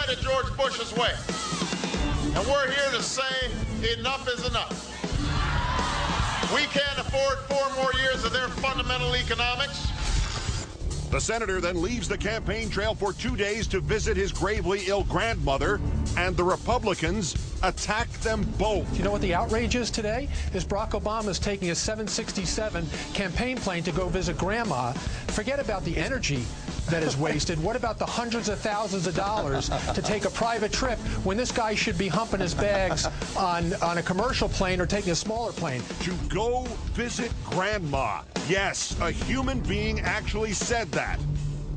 headed George Bush's way. And we're here to say enough is enough. We can't afford 4 more years of their fundamental economics. The senator then leaves the campaign trail for 2 days to visit his gravely ill grandmother, and the Republicans attack them both. You know what the outrage is today? Is Barack Obama is taking a 767 campaign plane to go visit Grandma. Forget about the energy that is wasted. What about the hundreds of thousands of dollars to take a private trip when this guy should be humping his bags on a commercial plane or taking a smaller plane? To go visit Grandma. Yes, a human being actually said that.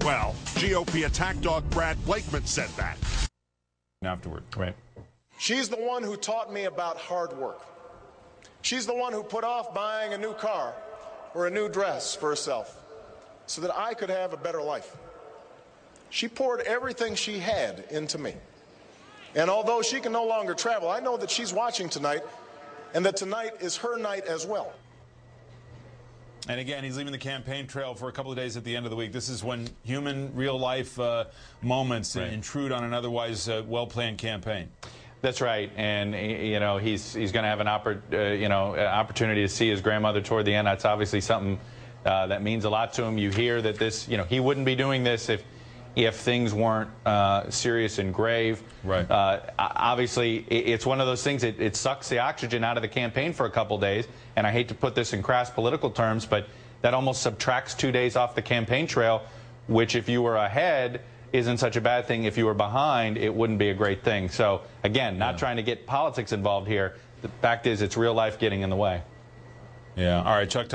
Well, GOP attack dog Brad Blakeman said that. Afterward. Right. She's the one who taught me about hard work. She's the one who put off buying a new car or a new dress for herself so that I could have a better life. She poured everything she had into me. And although she can no longer travel, I know that she's watching tonight and that tonight is her night as well. And again, he's leaving the campaign trail for a couple of days at the end of the week. This is when human, real-life moments intrude on an otherwise well-planned campaign. That's right, and you know he's going to have an opportunity to see his grandmother toward the end. That's obviously something that means a lot to him. You hear that this, he wouldn't be doing this if things weren't serious and grave. Right. Obviously, it's one of those things. It sucks the oxygen out of the campaign for a couple days, and I hate to put this in crass political terms, but that almost subtracts 2 days off the campaign trail, which if you were ahead isn't such a bad thing. If you were behind, it wouldn't be a great thing. So again, not trying to get politics involved here. The fact is, it's real life getting in the way. Yeah. All right, Chuck.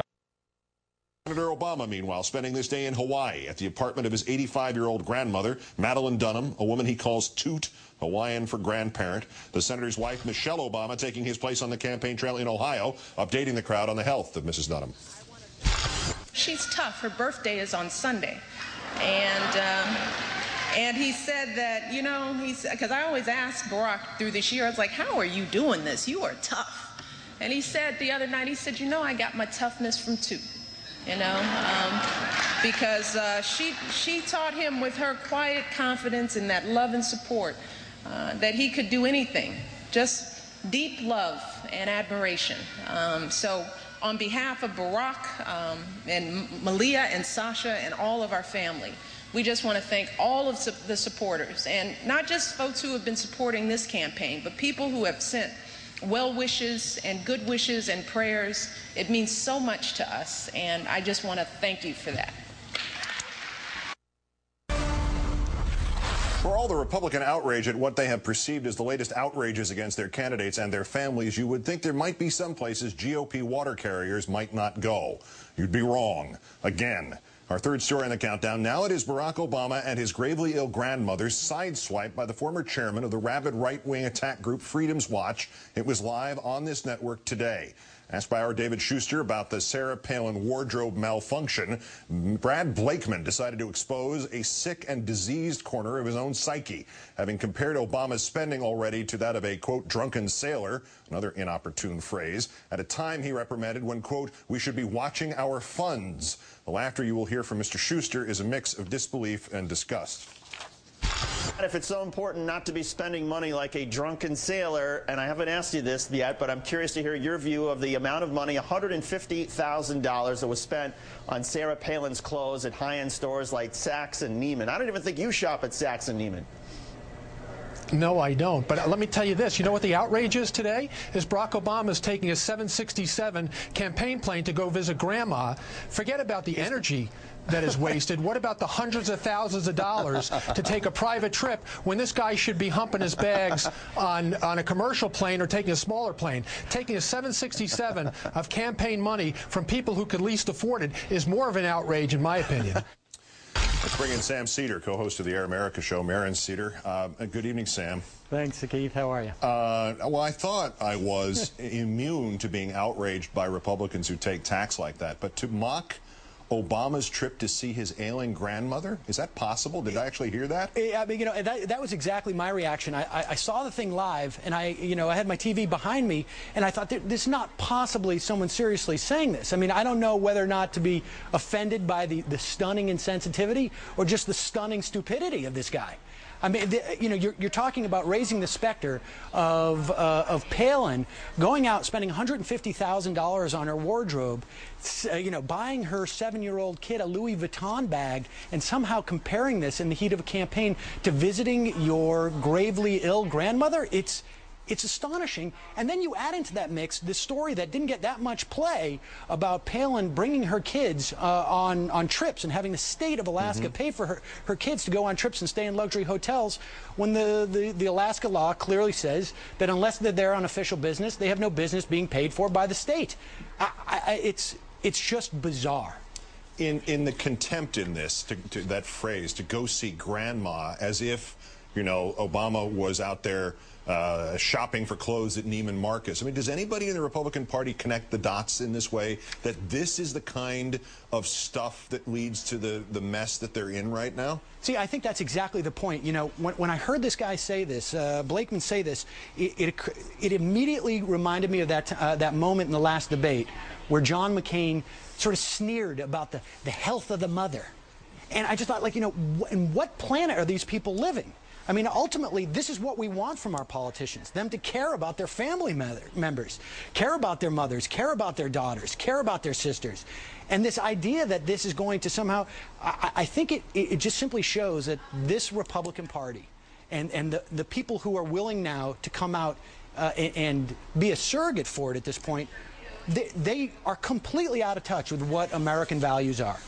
Senator Obama, meanwhile, spending this day in Hawaii at the apartment of his 85-year-old grandmother, Madeline Dunham, a woman he calls Toot, Hawaiian for grandparent. The senator's wife, Michelle Obama, taking his place on the campaign trail in Ohio, updating the crowd on the health of Mrs. Dunham. She's tough. Her birthday is on Sunday. And he said that, because I always ask Barack through this year, I was like, how are you doing this? You are tough. And he said the other night, he said, I got my toughness from Toot. Because she taught him with her quiet confidence and that love and support that he could do anything, just deep love and admiration. So on behalf of Barack and Malia and Sasha and all of our family, we just want to thank all of the supporters, and not just folks who have been supporting this campaign, but people who have sent well wishes and good wishes and prayers. It means so much to us, and I just want to thank you for that. For all the Republican outrage at what they have perceived as the latest outrages against their candidates and their families, you would think there might be some places GOP water carriers might not go. You'd be wrong. Again. Our third story in the countdown. Now it is Barack Obama and his gravely ill grandmother sideswiped by the former chairman of the rabid right-wing attack group Freedom's Watch. It was live on this network today. Asked by our David Schuster about the Sarah Palin wardrobe malfunction, Brad Blakeman decided to expose a sick and diseased corner of his own psyche, having compared Obama's spending already to that of a, quote, drunken sailor, another inopportune phrase, at a time he reprimanded when, quote, we should be watching our funds. The laughter you will hear from Mr. Schuster is a mix of disbelief and disgust. If it's so important not to be spending money like a drunken sailor, and I haven't asked you this yet, but I'm curious to hear your view of the amount of money, $150,000 that was spent on Sarah Palin's clothes at high-end stores like Saks and Neiman. I don't even think you shop at Saks and Neiman. No, I don't. But let me tell you this. You know what the outrage is today? Is Barack Obama is taking a 767 campaign plane to go visit Grandma. Forget about the energy that is wasted. What about the hundreds of thousands of dollars to take a private trip when this guy should be humping his bags on a commercial plane or taking a smaller plane? Taking a 767 of campaign money from people who could least afford it is more of an outrage, in my opinion. Let's bring in Sam Cedar, co-host of the Air America show, Marin Cedar. Good evening, Sam. Thanks, Keith. How are you? Well, I thought I was immune to being outraged by Republicans who take tax like that, but to mock Obama's trip to see his ailing grandmother? Is that possible? Did I actually hear that? I mean, that was exactly my reaction. I saw the thing live, and I had my TV behind me, and I thought, this is not possibly someone seriously saying this. I mean, I don't know whether or not to be offended by the stunning insensitivity or just the stunning stupidity of this guy. I mean, you're talking about raising the specter of Palin going out, spending $150,000 on her wardrobe, buying her 7-year-old kid a Louis Vuitton bag, and somehow comparing this in the heat of a campaign to visiting your gravely ill grandmother. It's astonishing. And then you add into that mix this story that didn't get that much play about Palin bringing her kids on trips and having the state of Alaska pay for her kids to go on trips and stay in luxury hotels, when the Alaska law clearly says that unless they're there on official business, they have no business being paid for by the state. It's just bizarre. In the contempt in this, to that phrase, to go see grandma, as if, Obama was out there shopping for clothes at Neiman Marcus. I mean, does anybody in the Republican Party connect the dots in this way, that this is the kind of stuff that leads to the mess that they're in right now? See, I think that's exactly the point. When I heard this guy say this, Blakeman say this, it immediately reminded me of that moment in the last debate where John McCain sort of sneered about the health of the mother. And I just thought, in what planet are these people living? I mean, ultimately, this is what we want from our politicians, them to care about their family members, care about their mothers, care about their daughters, care about their sisters. And this idea that this is going to somehow, I think it just simply shows that this Republican Party and the people who are willing now to come out and be a surrogate for it at this point, they are completely out of touch with what American values are.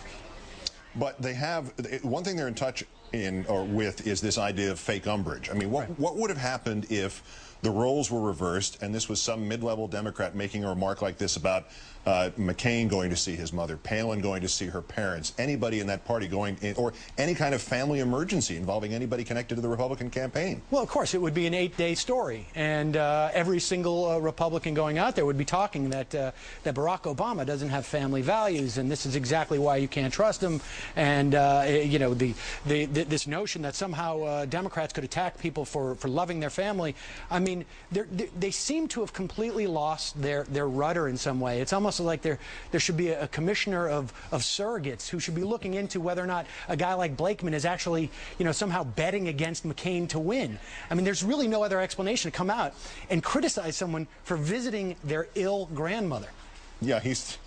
But they have, one thing they're in touch with is this idea of fake umbrage. I mean, what would have happened if the roles were reversed and this was some mid-level Democrat making a remark like this about McCain going to see his mother, Palin going to see her parents, anybody in that party going in, or any kind of family emergency involving anybody connected to the Republican campaign? Well, of course, it would be an 8-day story, and every single Republican going out there would be talking that Barack Obama doesn't have family values, and this is exactly why you can't trust him, and this notion that somehow Democrats could attack people for loving their family. I mean, they seem to have completely lost their rudder in some way. It's almost like there should be a commissioner of surrogates who should be looking into whether or not a guy like Blakeman is actually, somehow betting against McCain to win. I mean, there's really no other explanation to come out and criticize someone for visiting their ill grandmother. Yeah, he's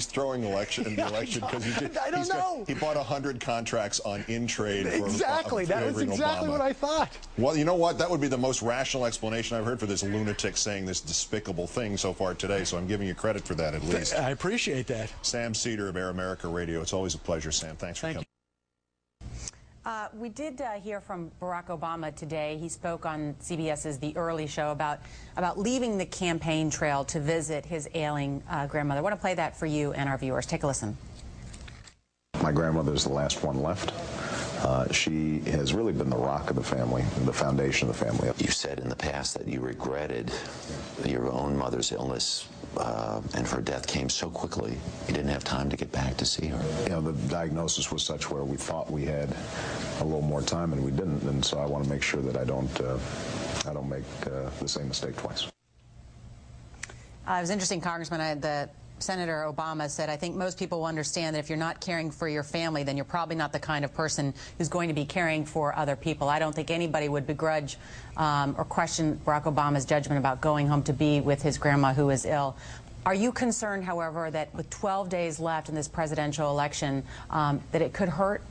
throwing the election because he bought 100 contracts on InTrade. Exactly. That was exactly what I thought. Well, you know what? That would be the most rational explanation I've heard for this lunatic saying this despicable thing so far today, so I'm giving you credit for that at least. I appreciate that. Sam Cedar of Air America Radio. It's always a pleasure, Sam. Thanks for coming. We did hear from Barack Obama today. He spoke on CBS's The Early Show about leaving the campaign trail to visit his ailing grandmother. I want to play that for you and our viewers. Take a listen. My grandmother is the last one left. She has really been the rock of the family, the foundation of the family. You said in the past that you regretted your own mother's illness, and her death came so quickly, you didn't have time to get back to see her. The diagnosis was such where we thought we had a little more time and we didn't, and so I want to make sure that I don't make the same mistake twice. It was interesting, Congressman, Senator Obama said, I think most people will understand that if you're not caring for your family, then you're probably not the kind of person who's going to be caring for other people. I don't think anybody would begrudge or question Barack Obama's judgment about going home to be with his grandma who is ill. Are you concerned, however, that with 12 days left in this presidential election, that it could hurt?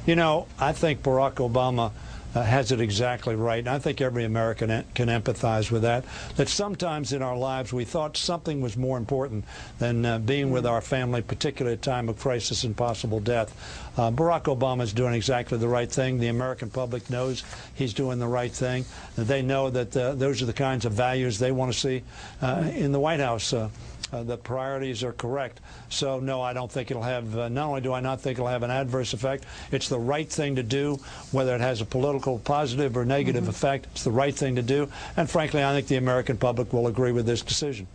I think Barack Obama has it exactly right. And I think every American can empathize with that. That sometimes in our lives we thought something was more important than being with our family, particularly at a time of crisis and possible death. Barack Obama is doing exactly the right thing. The American public knows he's doing the right thing. They know that those are the kinds of values they want to see in the White House. The priorities are correct. So, no, I don't think it'll have, not only do I not think it'll have an adverse effect, it's the right thing to do, whether it has a political positive or negative effect. It's the right thing to do. And frankly, I think the American public will agree with this decision.